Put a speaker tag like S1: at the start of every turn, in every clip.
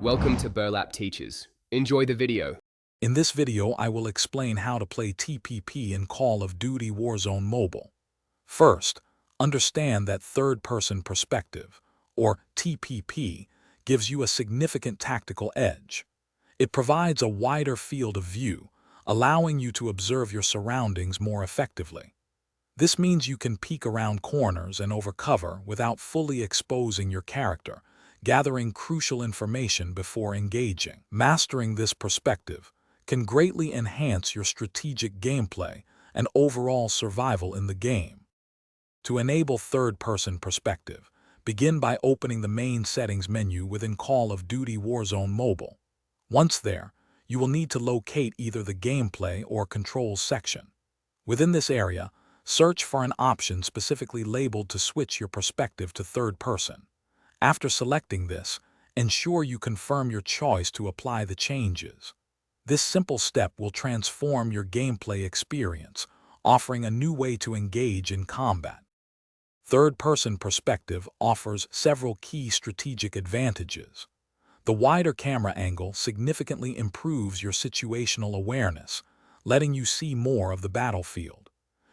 S1: Welcome to Burlap Teachers. Enjoy the video.
S2: In this video, I will explain how to play TPP in Call of Duty Warzone Mobile. First, understand that third-person perspective, or TPP, gives you a significant tactical edge. It provides a wider field of view, allowing you to observe your surroundings more effectively. This means you can peek around corners and over cover without fully exposing your character, gathering crucial information before engaging. Mastering this perspective can greatly enhance your strategic gameplay and overall survival in the game. To enable third-person perspective, begin by opening the main settings menu within Call of Duty Warzone Mobile. Once there, you will need to locate either the gameplay or controls section. Within this area, search for an option specifically labeled to switch your perspective to third person. After selecting this, ensure you confirm your choice to apply the changes. This simple step will transform your gameplay experience, offering a new way to engage in combat. Third-person perspective offers several key strategic advantages. The wider camera angle significantly improves your situational awareness, letting you see more of the battlefield.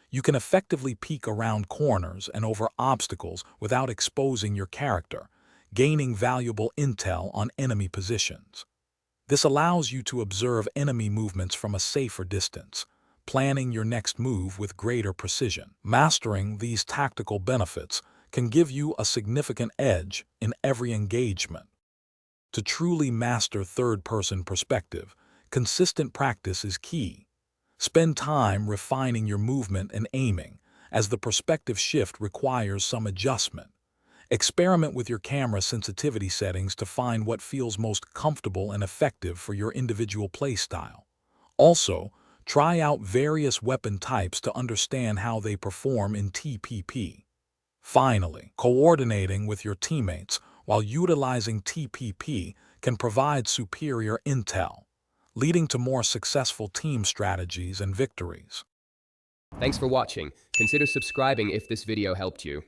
S2: You can effectively peek around corners and over obstacles without exposing your character, gaining valuable intel on enemy positions. This allows you to observe enemy movements from a safer distance, planning your next move with greater precision. Mastering these tactical benefits can give you a significant edge in every engagement. To truly master third-person perspective, consistent practice is key. Spend time refining your movement and aiming, as the perspective shift requires some adjustment. Experiment with your camera sensitivity settings to find what feels most comfortable and effective for your individual playstyle. Also, try out various weapon types to understand how they perform in TPP. Finally, coordinating with your teammates while utilizing TPP can provide superior intel, leading to more successful team strategies and victories.
S1: Thanks for watching. Consider subscribing if this video helped you.